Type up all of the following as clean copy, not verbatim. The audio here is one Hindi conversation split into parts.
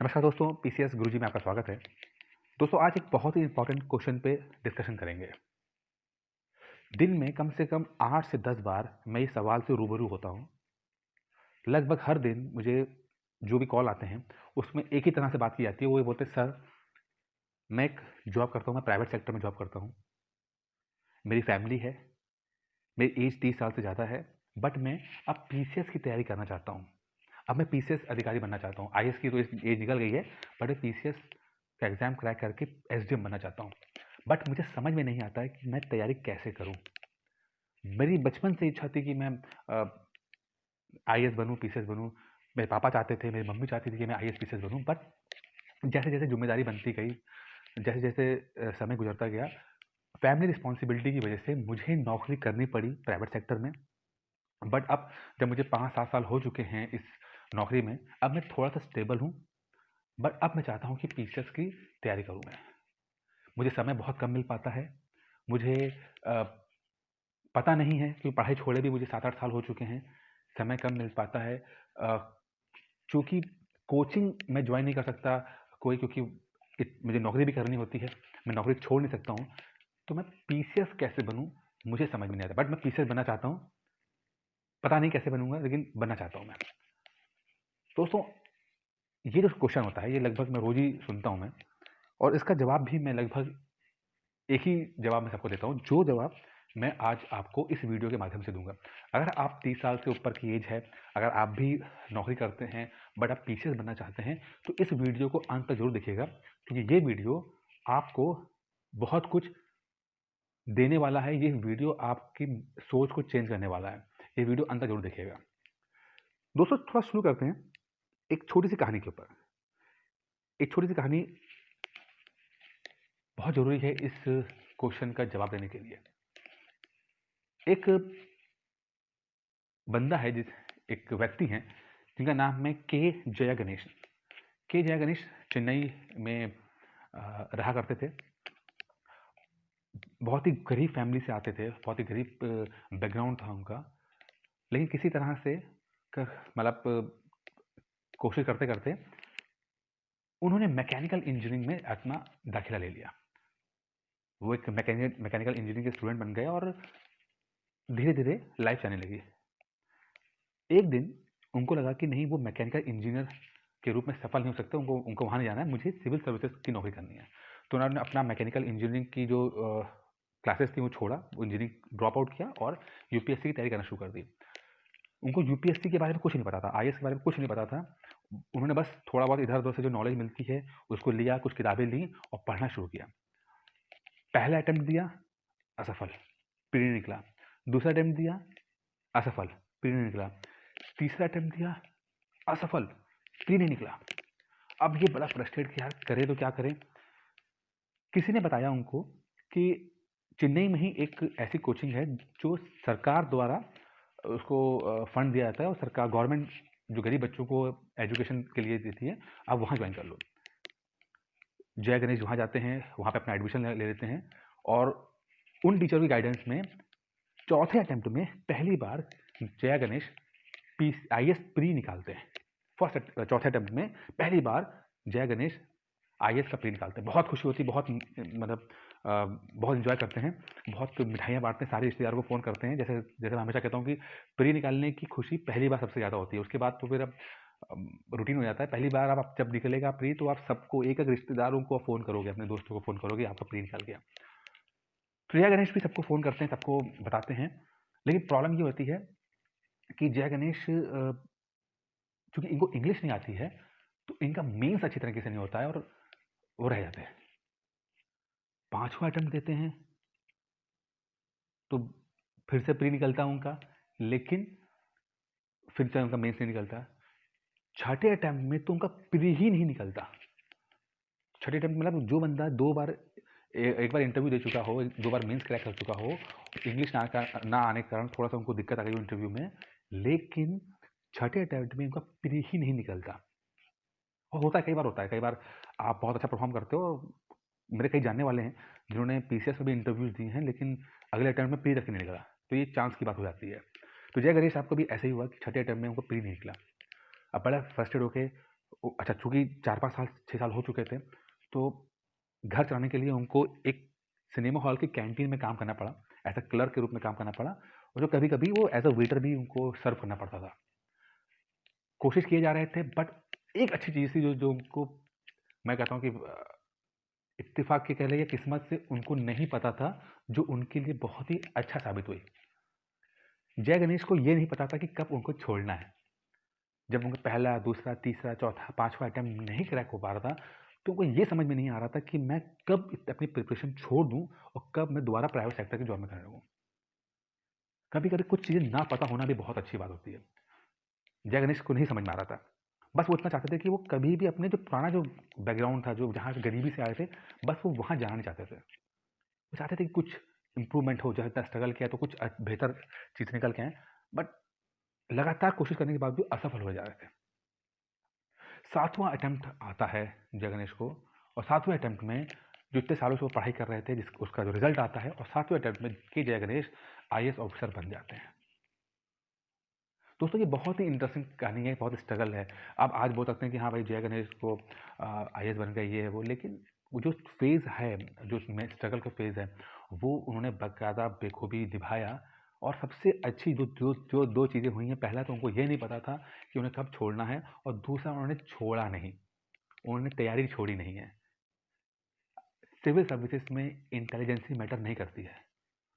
नमस्कार दोस्तों, पीसीएस गुरुजी में आपका स्वागत है। दोस्तों, आज एक बहुत ही इंपॉर्टेंट क्वेश्चन पे डिस्कशन करेंगे। दिन में कम से कम 8 से 10 बार मैं इस सवाल से रूबरू होता हूँ। लगभग हर दिन मुझे जो भी कॉल आते हैं, उसमें एक ही तरह से बात की जाती है। वो ये बोलते हैं, सर, मैं एक जॉब करता हूँ, मैं प्राइवेट सेक्टर में जॉब करता हूँ। मेरी फैमिली है, मेरी एज 30 साल से ज़्यादा है, बट मैं अब पीसीएस की तैयारी करना चाहता हूँ। अब मैं पीसीएस अधिकारी बनना चाहता हूँ। आईएएस की तो एज निकल गई है, बट मैं पीसीएस का एग्ज़ाम क्रैक करके एसडीएम बनना चाहता हूँ। बट मुझे समझ में नहीं आता है कि मैं तैयारी कैसे करूँ। मेरी बचपन से इच्छा थी कि मैं आईएएस बनूँ, पीसीएस बनूँ। मेरे पापा चाहते थे, मेरी मम्मी चाहती थी कि मैं आईएएस, पीसीएस बनूँ। बट जैसे-जैसे ज़िम्मेदारी बनती गई, जैसे-जैसे समय गुज़रता गया, फैमिली रिस्पॉन्सिबिलिटी की वजह से मुझे नौकरी करनी पड़ी प्राइवेट सेक्टर में। बट अब जब मुझे 5-7 साल हो चुके हैं इस नौकरी में, अब मैं थोड़ा-सा स्टेबल हूँ। बट अब मैं चाहता हूँ कि पीसीएस की तैयारी करूँ मैं। मुझे समय बहुत कम मिल पाता है। मुझे अ, पता नहीं है कि पढ़ाई छोड़े भी मुझे 7-8 साल हो चुके हैं। समय कम मिल पाता है। चूँकि कोचिंग मैं जॉइन नहीं कर सकता कोई, क्योंकि मुझे नौकरी भी करनी होती है। मैं नौकरी छोड़ नहीं सकता हूँ। तो मैं पीसीएस कैसे बनूँ, मुझे समझ में नहीं आता। बट मैं पीसीएस बनना चाहता हूँ। पता नहीं कैसे बनूँगा, लेकिन बनना चाहता हूँ मैं। दोस्तों, ये जो क्वेश्चन होता है, ये लगभग मैं रोज़ ही सुनता हूँ मैं, और इसका जवाब भी मैं लगभग एक ही जवाब मैं सबको देता हूँ, जो जवाब मैं आज आपको इस वीडियो के माध्यम से दूँगा। अगर आप 30 साल से ऊपर की एज है, अगर आप भी नौकरी करते हैं, बट आप पीसीएस बनना चाहते हैं, तो इस वीडियो को अंत तक ज़रूर देखिएगा, क्योंकि ये वीडियो आपको बहुत कुछ देने वाला है। ये वीडियो आपकी सोच को चेंज करने वाला है। ये वीडियो अंत तक ज़रूर देखिएगा। दोस्तों, थोड़ा शुरू करते हैं एक छोटी-सी कहानी के ऊपर। एक छोटी-सी कहानी बहुत ज़रूरी है इस क्वेश्चन का जवाब देने के लिए। एक बंदा है, एक व्यक्ति हैं जिनका नाम है के जया गणेश। के जया गणेश चेन्नई में रहा करते थे। बहुत ही गरीब फैमिली से आते थे, बहुत ही गरीब बैकग्राउंड था उनका। लेकिन किसी तरह से मतलब कोशिश करते करते उन्होंने मैकेनिकल इंजीनियरिंग में अपना दाखिला ले लिया। वो एक मैकेनिकल इंजीनियरिंग के स्टूडेंट बन गए और धीरे धीरे लाइफ जाने लगी। एक दिन उनको लगा कि नहीं, वो मैकेनिकल इंजीनियर के रूप में सफल नहीं हो सकते, उनको उनको वहाँ नहीं जाना है, मुझे सिविल सर्विसेज की नौकरी करनी है। तो उन्होंने अपना मैकेनिकल इंजीनियरिंग की जो क्लासेस थी वो छोड़ा, वो इंजीनियरिंग ड्रॉप आउट किया और यूपीएससी की तैयारी करना शुरू कर दी। उनको यूपीएससी के बारे में कुछ नहीं पता था, आईएएस के बारे में कुछ नहीं पता था। उन्होंने बस थोड़ा बहुत इधर उधर से जो नॉलेज मिलती है उसको लिया, कुछ किताबें ली और पढ़ना शुरू किया। पहला अटेम्प्ट दिया, असफल, प्री निकला। दूसरा अटेम्प्ट दिया, असफल, प्री निकला। तीसरा अटेम्प्ट दिया, असफल, प्री नहीं निकला। अब ये बड़ा फ्रस्ट्रेट कि यार करें तो क्या करें। किसी ने बताया उनको कि चेन्नई में ही एक ऐसी कोचिंग है जो सरकार द्वारा उसको फंड दिया जाता है, और सरकार, गवर्नमेंट जो गरीब बच्चों को एजुकेशन के लिए देती है, आप वहाँ ज्वाइन कर लो। जय गणेश वहाँ जाते हैं, वहाँ पे अपना एडमिशन ले लेते हैं, और उन टीचर की गाइडेंस में चौथे अटेम्प्ट में पहली बार जया गणेश आईएएस प्री निकालते हैं। चौथे अटेम्प्ट में पहली बार जया गणेश आईएएस का प्री निकालते हैं। बहुत खुशी होती है, बहुत मतलब बहुत इन्जॉय करते हैं, बहुत मिठाइयाँ बांटते हैं, सारे रिश्तेदारों को फ़ोन करते हैं। जैसे जैसे मैं हमेशा कहता हूँ कि प्री निकालने की खुशी पहली बार सबसे ज़्यादा होती है। उसके बाद तो फिर अब रूटीन हो जाता है। पहली बार आप जब निकलेगा प्री, तो आप सबको, एक एक रिश्तेदारों को फ़ोन करोगे, अपने दोस्तों को फ़ोन करोगे, आपका प्री निकल गया। जया गणेश भी सबको फ़ोन करते हैं, सबको बताते हैं। लेकिन प्रॉब्लम ये होती है कि जया गणेश चूँकि इनको इंग्लिश नहीं आती है, तो इनका मेंस अच्छी तरीके से नहीं होता है, और वो रह जाते हैं। 5वां अटेम्प्ट देते हैं, तो फिर से प्री निकलता है उनका, लेकिन फिर से उनका मेंस नहीं निकलता। छठे अटेम्प्ट में तो उनका प्री ही नहीं निकलता। छठे अटेम्प्ट मतलब जो बंदा 2 बार एक बार इंटरव्यू दे चुका हो, 2 बार मेंस क्रैक कर चुका हो, इंग्लिश ना आने के कारण थोड़ा-सा उनको दिक्कत आ गई इंटरव्यू में, लेकिन छठे अटेम्प्ट में उनका प्री ही नहीं निकलता। और होता है, कई बार होता है, कई बार आप बहुत अच्छा परफ़ॉर्म करते हो। मेरे कई जानने वाले हैं जिन्होंने पीसीएस में भी इंटरव्यूज़ दिए हैं, लेकिन अगले अटेम्प्ट में प्री तक नहीं निकला। तो ये चांस की बात हो जाती है। तो जय गणेश आपको भी ऐसे ही हुआ कि छठे अटेम्प्ट में उनको प्री नहीं निकला। अब बड़ा फ्रस्ट्रेट होके अच्छा, चूँकि 4-5 साल 6 साल हो चुके थे, तो घर चलाने के लिए उनको एक सिनेमा हॉल की कैंटीन में काम करना पड़ा, एज़ अ क्लर्क के रूप में काम करना पड़ा और जो कभी-कभी वो एज़ अ वेटर भी उनको सर्व करना पड़ता था। कोशिश किए जा रहे थे बट एक अच्छी चीज़ थी जो उनको मैं कहता हूँ कि इत्तेफ़ाक के कह लें या किस्मत से उनको नहीं पता था, जो उनके लिए बहुत ही अच्छा साबित हुई। जय गणेश को ये नहीं पता था कि कब उनको छोड़ना है। जब उनका पहला, दूसरा, तीसरा, चौथा, 5वां अटेम्प्ट नहीं क्रैक हो पा रहा था, तो उनको ये समझ में नहीं आ रहा था कि मैं कब अपनी प्रिपरेशन छोड़ दूँ और कब मैं दोबारा प्राइवेट सेक्टर की जॉब में करने लगूँ। कभी-कभी कुछ चीज़ें ना पता होना भी बहुत अच्छी बात होती है। जय गणेश को नहीं समझ में आ रहा था। बस वो इतना चाहते थे कि वो कभी भी अपने जो पुराना जो बैकग्राउंड था, जो जहाँ से गरीबी से आए थे, बस वो वहाँ जाना नहीं चाहते थे। वो चाहते थे कि कुछ इम्प्रूवमेंट हो, जहाँ इतना स्ट्रगल किया तो कुछ बेहतर चीज़ निकल के आएँ, बट लगातार कोशिश करने के बावजूद असफल हो जा रहे थे। 7वां अटेम्प्ट आता है जय गणेश को और 7वें अटेम्प्ट में जो इतने सालों से वो पढ़ाई कर रहे थे जिस उसका जो रिजल्ट आता है और 7वें अटेम्प्ट में के जय गणेश आईएएस ऑफिसर बन जाते हैं। दोस्तों ये बहुत ही इंटरेस्टिंग कहानी है, बहुत स्ट्रगल है। आप आज बोल सकते हैं कि हाँ भाई जय गणेश को आईएएस बन गए ये है वो, लेकिन वो जो फेज़ है, जो में स्ट्रगल का फेज़ है, वो उन्होंने बाकायदा बेखूबी निभाया और सबसे अच्छी जो 2 चीज़ें हुई हैं, पहला तो उनको ये नहीं पता था कि उन्हें कब छोड़ना है और दूसरा उन्होंने छोड़ा नहीं, उन्होंने तैयारी छोड़ी नहीं है। सिविल सर्विसेज़ में इंटेलिजेंसी मैटर नहीं करती है।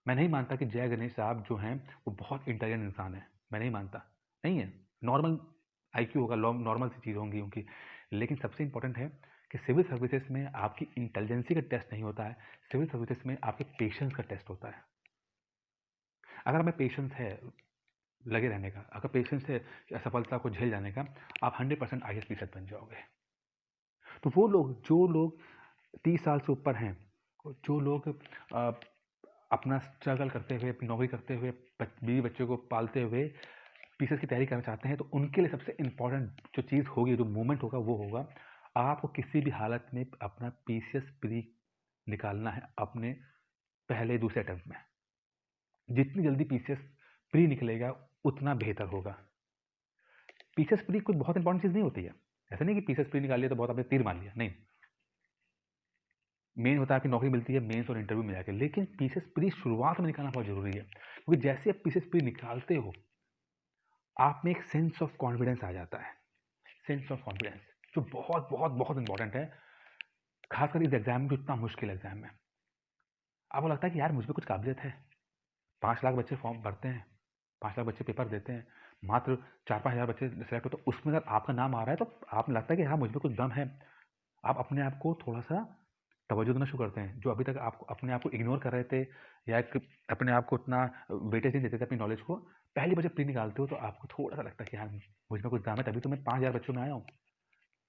मैं नहीं मानता कि जय गणेश साहब जो हैं, वो बहुत इंटेलिजेंट इंसान हैं, मैं नहीं मानता, नहीं है। नॉर्मल आईक्यू होगा, नॉर्मल सी चीज़ होंगी उनकी, लेकिन सबसे इम्पोर्टेंट है कि सिविल सर्विसेज़ में आपकी इंटेलिजेंसी का टेस्ट नहीं होता है, सिविल सर्विसेज़ में आपके पेशेंस का टेस्ट होता है। अगर हमें पेशेंस है लगे रहने का, अगर पेशेंस है असफलता को झेल जाने का, आप 100% आईएएस ऑफिसर बन जाओगे। तो वो लोग जो लोग 30 साल से ऊपर हैं, जो लोग अ, अपना स्ट्रगल करते हुए, अपनी नौकरी करते हुए, बीवी बच्चों को पालते हुए पीसीएस की तैयारी करना चाहते हैं, तो उनके लिए सबसे इम्पोर्टेंट जो चीज़ होगी, जो मूवमेंट होगा, वो होगा आपको किसी भी हालत में अपना पीसीएस प्री निकालना है अपने पहले दूसरे अटेम्प्ट में। जितनी जल्दी पीसीएस प्री निकलेगा, उतना बेहतर होगा। पीसीएस प्री कोई बहुत इंपॉर्टेंट चीज़ नहीं होती है। ऐसा नहीं कि पीसीएस प्री निकाल लिया तो बहुत आपने तीर मार लिया, नहीं। मेन होता है आपकी नौकरी मिलती है मेंस और इंटरव्यू में जाके, लेकिन पीसीएस प्री शुरुआत में निकालना बहुत ज़रूरी है, क्योंकि जैसे आप पीसीएस प्री निकालते हो, आप में एक सेंस ऑफ कॉन्फिडेंस आ जाता है। सेंस ऑफ कॉन्फिडेंस जो बहुत बहुत बहुत इंपॉर्टेंट है, खासकर इस एग्जाम में जो इतना मुश्किल एग्जाम में। आपको लगता है कि यार मुझ में कुछ काबिलियत है, 5 लाख बच्चे फॉर्म भरते हैं, 5 लाख बच्चे पेपर देते हैं, मात्र 4-5 हज़ार बच्चे सेलेक्ट होते हैं, तो उसमें अगर आपका नाम आ रहा है तो आपको लगता है कि हाँ मुझ में कुछ दम है। आप अपने आप को थोड़ा सा तवज्जो देना शुरू करते हैं, जो अभी तक आप अपने आप को इग्नोर कर रहे थे या एक अपने आप को उतना वेटेज नहीं देते थे अपनी नॉलेज को, पहली बार जब प्री निकालते हो तो आपको थोड़ा सा लगता है कि हाँ मुझ में कुछ दम है, तभी तो मैं 5,000 बच्चों में आया हूँ।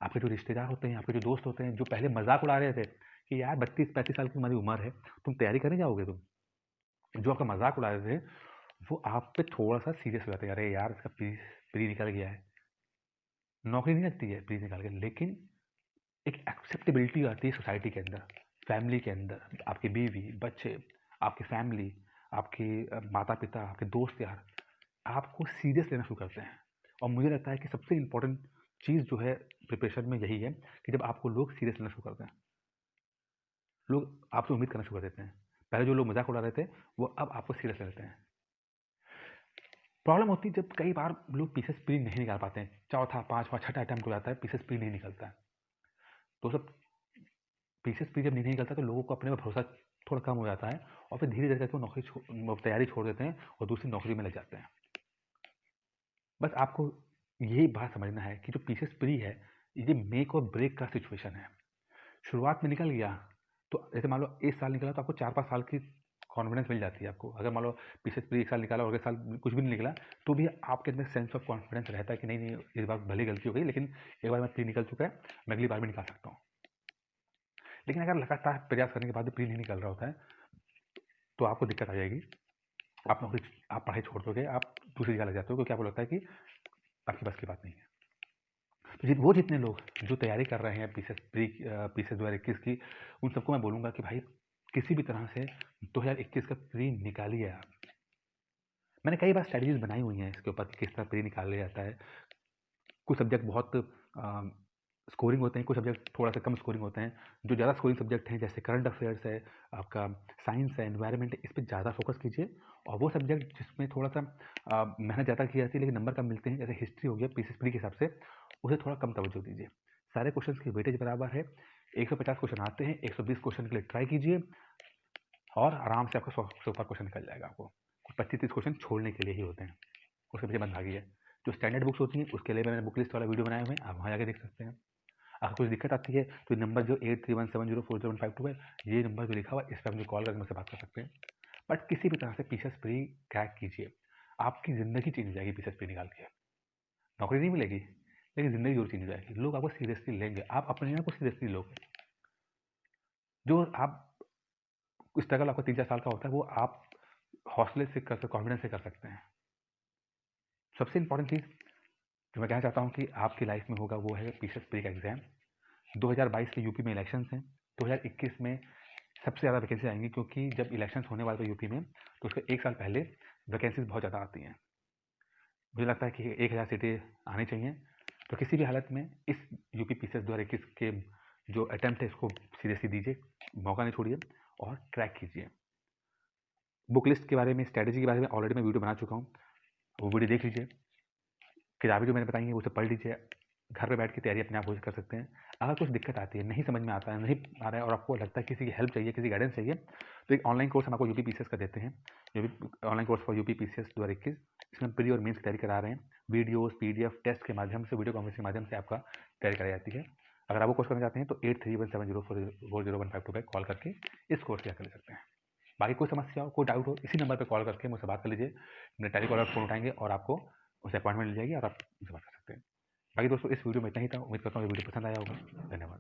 आपके जो रिश्तेदार होते हैं, आपके जो दोस्त होते हैं, जो पहले मजाक उड़ा रहे थे कि यार 32-35 साल की तुम्हारी उम्र है, तुम तैयारी करने जाओगे तुम, जो आपका मजाक उड़ा रहे थे, वो आप पे थोड़ा सा सीरियस हो जाते हैं, अरे यार इसका प्री प्री निकल गया है। नौकरी नहीं लगती है प्री निकाल के, लेकिन एक एक्सेप्टेबिलिटी आती है सोसाइटी के अंदर, फैमिली के अंदर, आपकी बीवी, बच्चे, आपकी फैमिली, आपके माता-पिता, आपके दोस्त यार, आपको सीरियस लेना शुरू करते हैं। और मुझे लगता है कि सबसे इम्पोर्टेंट चीज़ जो है प्रिपरेशन में यही है कि जब आपको लोग सीरियस लेना शुरू करते हैं, लोग आपसे उम्मीद करना शुरू कर देते हैं। पहले जो लोग मज़ाक उड़ा रहे थे, वो अब आपको सीरियस ले लेते हैं। प्रॉब्लम होती है जब कई बार लोग पीसेस प्री नहीं निकाल पाते हैं, चौथा, 5वां, 6ठा अटेम्प्ट हो जाता है, पीसेस प्री नहीं निकलता है। तो सब पीसेस प्री जब नहीं निकलता तो लोगों को अपने पर भरोसा थोड़ा कम हो जाता है और फिर धीरे-धीरे करके वो तैयारी छोड़ देते हैं और दूसरी नौकरी में लग जाते हैं। बस आपको यही बात समझना है कि जो पीसेस प्री है, ये मेक और ब्रेक का सिचुएशन है। शुरुआत में निकल गया, तो जैसे मान लो इस साल निकला तो आपको 4-5 साल की कॉन्फिडेंस मिल जाती है आपको। अगर मान लो पीसेस प्री 1 साल निकाला और अगले साल कुछ भी नहीं निकला, तो भी आपके अंदर सेंस ऑफ कॉन्फिडेंस रहता है कि नहीं, नहीं इस बार भले ही गलती हो गई, लेकिन एक बार मैं प्री निकल चुका है, मैं अगली बार भी निकाल सकता हूँ। लेकिन अगर लगातार प्रयास करने के बाद भी प्री नहीं निकल रहा होता है, तो आपको दिक्कत आ जाएगी। आप नौकरी आप पढ़ाई छोड़ दोगे, आप दूसरी जगह लग जाते हो, क्योंकि आपको लगता है कि आपकी बस की बात नहीं है। तो वो जितने लोग जो तैयारी कर रहे हैं पीसेस 2021 की, उन सबको मैं बोलूँगा कि भाई किसी भी तरह से 2021 का प्री निकालिए आप। मैंने कई बार स्ट्रैटेजीज बनाई हुई हैं इसके ऊपर कि किस तरह प्री निकाला जाता है। कुछ सब्जेक्ट बहुत स्कोरिंग होते हैं, कुछ सब्जेक्ट थोड़ा सा कम स्कोरिंग होते हैं। जो ज़्यादा स्कोरिंग सब्जेक्ट हैं जैसे करंट अफेयर्स है, आपका साइंस है, एनवायरनमेंट है, इस पे ज़्यादा फोकस कीजिए। और वो सब्जेक्ट जिसमें थोड़ा सा मेहनत ज़्यादा की जाती है लेकिन नंबर कम मिलते हैं, जैसे हिस्ट्री हो गया पीसीएसपी के हिसाब से, उसे थोड़ा कम तवज्जो दीजिए। सारे क्वेश्चन की वेटेज बराबर है, 150 क्वेश्चन आते हैं, 120 क्वेश्चन के लिए ट्राई कीजिए और आराम से आपका 100 से ऊपर क्वेश्चन निकल जाएगा। आपको 25-30 क्वेश्चन छोड़ने के लिए ही होते हैं, उसके पीछे मत भागिए। जो स्टैंडर्ड बुक्स होती हैं उसके लिए मैंने बुक लिस्ट वाला वीडियो बनाए हुए हैं, आप वहाँ जाके देख सकते हैं। अगर कुछ दिक्कत आती है तो नंबर जो 8317040152 है, ये नंबर जो लिखा हुआ है, इस पर आप मुझे कॉल करके मुझसे बात कर सकते हैं। बट किसी भी तरह से पीसीएस प्री क्रैक कीजिए, आपकी ज़िंदगी चेंज हो जाएगी पीसीएस प्री निकाल के। नौकरी नहीं मिलेगी लेकिन ज़िंदगी जरूर चेंज हो जाएगी, लोग आपको सीरियसली लेंगे, आप अपने आप को सीरियसली लोगे। जो आप स्ट्रगल आपका 3-4 साल का होता है वो आप हौसले से कर सकते, कॉन्फिडेंस से कर सकते हैं। सबसे इंपॉर्टेंट चीज़ जो मैं कहना चाहता हूँ कि आपकी लाइफ में होगा वो है पीसीएस प्री का एग्ज़ाम। 2022 के यूपी में इलेक्शंस हैं, 2021 में सबसे ज़्यादा वैकेंसी आएंगी, क्योंकि जब इलेक्शंस होने वाले थे यूपी में तो उसके 1 साल पहले वैकेंसीज बहुत ज़्यादा आती हैं। मुझे लगता है कि 1000 सीटें आनी चाहिए। तो किसी भी हालत में इस यूपी पीसीएस 2021 के जो अटैम्प्ट है इसको सीरियसली दीजिए, मौका नहीं छोड़िए और क्रैक कीजिए। बुक लिस्ट के बारे में, स्ट्रैटेजी के बारे में ऑलरेडी मैं वीडियो बना चुका हूँ, वो वीडियो देख लीजिए। किताबें जो मैंने बताई हैं उसे पढ़ लीजिए, घर पे बैठ के तैयारी अपने आप हो कर सकते हैं। अगर कुछ दिक्कत आती है, नहीं समझ में आता है, नहीं आ रहा है और आपको लगता है किसी की हेल्प चाहिए, किसी गाइडेंस चाहिए, तो एक ऑनलाइन कोर्स हम आपको यूपी पीसीएस का देते हैं, जो भी online course for UP PCS 2021। इसमें प्री और मेंस की तैयारी करा रहे हैं, वीडियोस, पीडीएफ, टेस्ट के माध्यम से, वीडियो कॉन्फ्रेंस के माध्यम से आपका तैयारी कराई जाती है। अगर आप वो कोर्स करना चाहते हैं तो 8317040152 पर कॉल करके इस कोर्स की कर ले सकते हैं। बाकी कोई समस्या हो, कोई डाउट हो, इसी नंबर पर कॉल करके मुझसे बात कर लीजिए। मेरे टेलीकॉलर फ़ोन उठाएंगे और आपको उसे अपॉइंटमेंट मिल जाएगी और आप मुझसे बात कर सकते हैं। बाकी दोस्तों इस वीडियो में इतना ही था, उम्मीद करता हूँ ये वीडियो पसंद आया होगा। धन्यवाद।